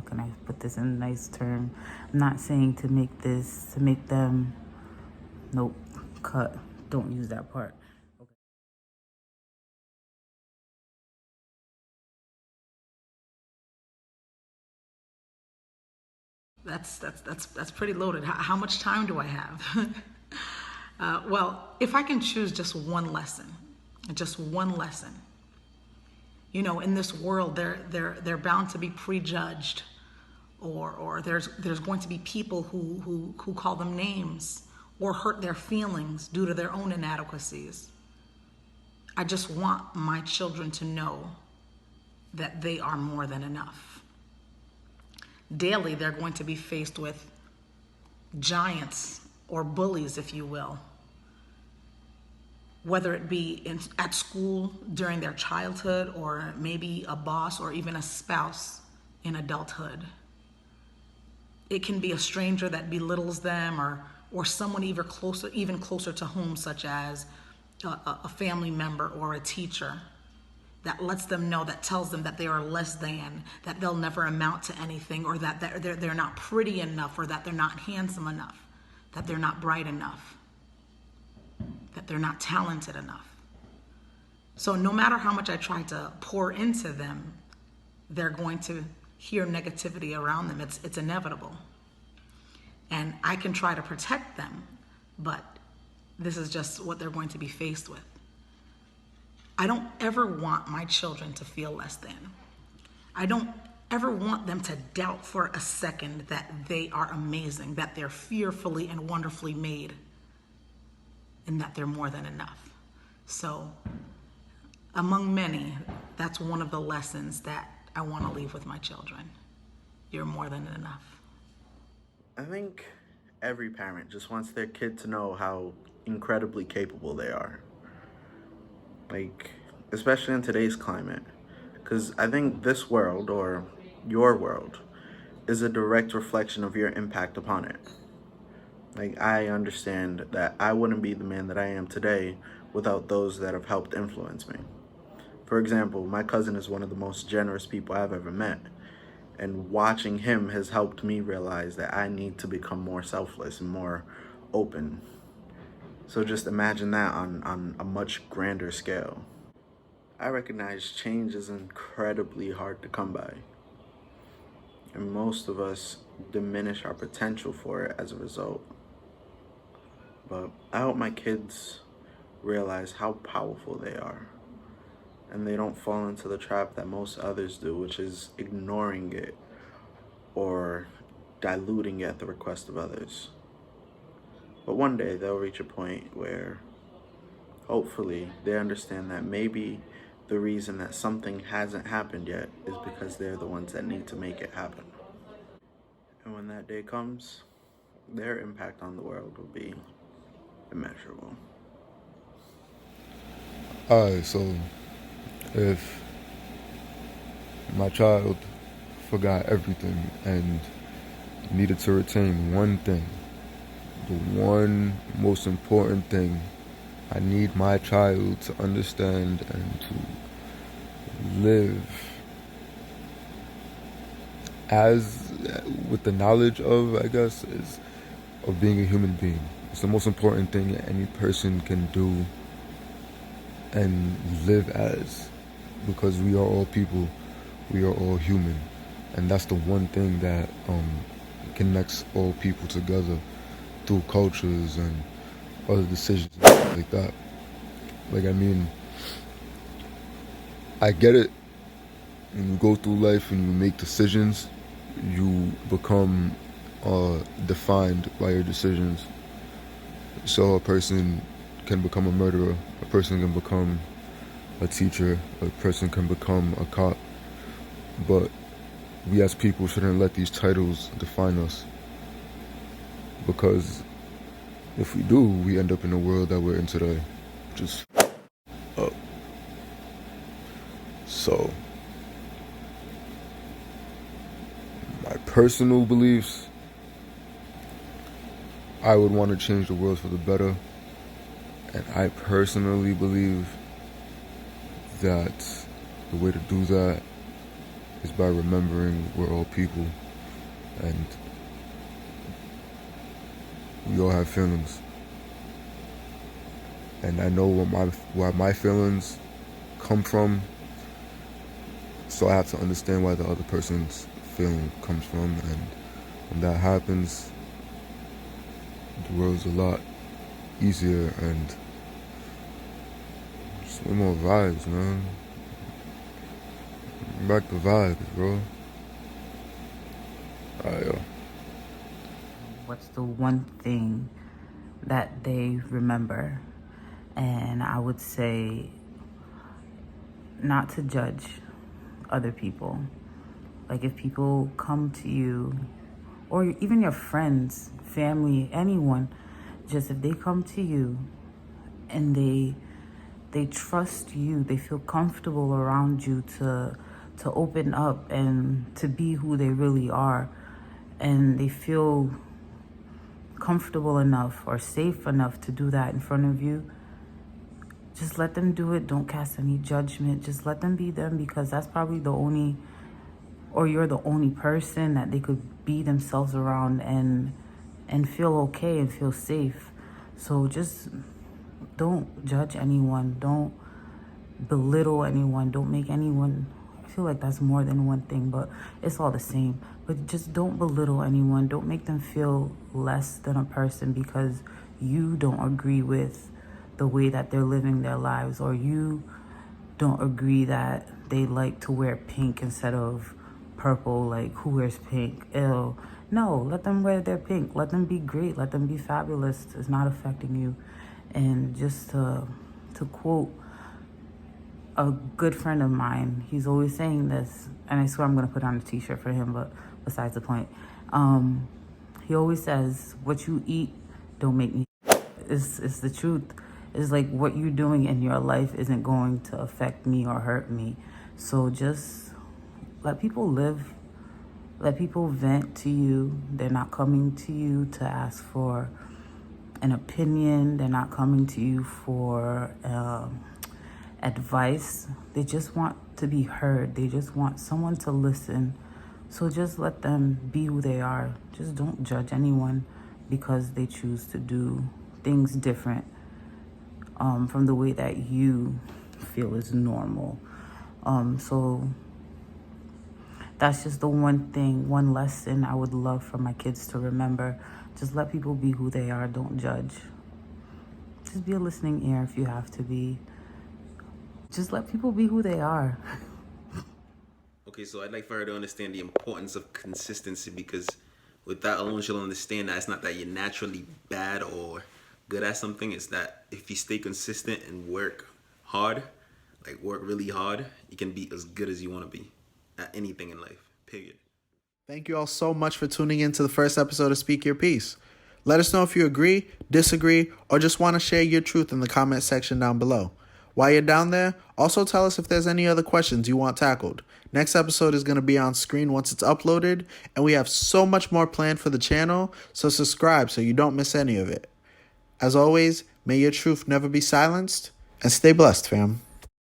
can I put this in a nice term? I'm not saying to make them, nope, cut. Don't use that part. Okay. That's pretty loaded. How much time do I have? Well, if I can choose just one lesson, you know, in this world, they're bound to be prejudged, or there's going to be people who call them names or hurt their feelings due to their own inadequacies. I just want my children to know that they are more than enough. Daily, they're going to be faced with giants or bullies, if you will, whether it be at school during their childhood, or maybe a boss or even a spouse in adulthood. It can be a stranger that belittles them, or someone even closer to home, such as a family member or a teacher, that lets them know, that tells them that they are less than, that they'll never amount to anything, or that they're not pretty enough, or that they're not handsome enough, that they're not bright enough, that they're not talented enough. So no matter how much I try to pour into them, they're going to hear negativity around them. It's inevitable. And I can try to protect them, but this is just what they're going to be faced with. I don't ever want my children to feel less than. I don't ever want them to doubt for a second that they are amazing, that they're fearfully and wonderfully made, and that they're more than enough. So, among many, that's one of the lessons that I want to leave with my children. You're more than enough. I think every parent just wants their kid to know how incredibly capable they are. Like, especially in today's climate. Because I think this world, or your world, is a direct reflection of your impact upon it. Like, I understand that I wouldn't be the man that I am today without those that have helped influence me. For example, my cousin is one of the most generous people I've ever met. And watching him has helped me realize that I need to become more selfless and more open. So just imagine that on a much grander scale. I recognize change is incredibly hard to come by. And most of us diminish our potential for it as a result. But I hope my kids realize how powerful they are. And they don't fall into the trap that most others do, which is ignoring it or diluting it at the request of others. But one day they'll reach a point where hopefully they understand that maybe the reason that something hasn't happened yet is because they're the ones that need to make it happen. And when that day comes, their impact on the world will be immeasurable. Alright, so if my child forgot everything and needed to retain one thing, the one most important thing I need my child to understand and to live as, with the knowledge of, I guess, is of being a human being. It's the most important thing any person can do and live as, because we are all people, we are all human, and that's the one thing that connects all people together through cultures and other decisions and stuff like that. Like, I mean, I get it. When you go through life and you make decisions, you become defined by your decisions. So a person can become a murderer, a person can become a teacher, a person can become a cop. But we as people shouldn't let these titles define us, because if we do, we end up in the world that we're in today, which is up. So, my personal beliefs, I would want to change the world for the better. And I personally believe that the way to do that is by remembering we're all people and we all have feelings. And I know where my feelings come from, so I have to understand why the other person's feeling comes from. And when that happens, the world's a lot easier and just way more vibes, man. Back to vibes, bro. Alright, yo. What's the one thing that they remember? And I would say not to judge other people. Like if people come to you, or even your friends, family, anyone, just if they come to you and they trust you, they feel comfortable around you to open up and to be who they really are, and they feel comfortable enough or safe enough to do that in front of you, just let them do it. Don't cast any judgment. Just let them be them, because that's probably the only, or you're the only person that they could be themselves around and feel okay and feel safe. So just don't judge anyone. Don't belittle anyone. Don't make anyone, I feel like that's more than one thing, but it's all the same. But just don't belittle anyone. Don't make them feel less than a person because you don't agree with the way that they're living their lives, or you don't agree that they like to wear pink instead of purple. Like, who wears pink? Ew. No, let them wear their pink. Let them be great. Let them be fabulous. It's not affecting you. And just to quote a good friend of mine, he's always saying this, and I swear I'm going to put on a t-shirt for him, but besides the point. He always says, what you eat don't make me. It's the truth. It's like what you're doing in your life isn't going to affect me or hurt me. So just let people live. Let people vent to you. They're not coming to you to ask for an opinion. They're not coming to you for advice. They just want to be heard. They just want someone to listen. So just let them be who they are. Just don't judge anyone because they choose to do things different from the way that you feel is normal. So that's just the one thing, one lesson I would love for my kids to remember. Just let people be who they are. Don't judge. Just be a listening ear if you have to be. Just let people be who they are. Okay, so I'd like for her to understand the importance of consistency, because with that alone, she'll understand that it's not that you're naturally bad or good at something. It's that if you stay consistent and work hard, like work really hard, you can be as good as you want to be at anything in life, period. Thank you all so much for tuning in to the first episode of Speak Your Piece. Let us know if you agree, disagree, or just want to share your truth in the comment section down below. While you're down there, also tell us if there's any other questions you want tackled. Next episode is going to be on screen once it's uploaded, and we have so much more planned for the channel, so subscribe so you don't miss any of it. As always, may your truth never be silenced, and stay blessed, fam.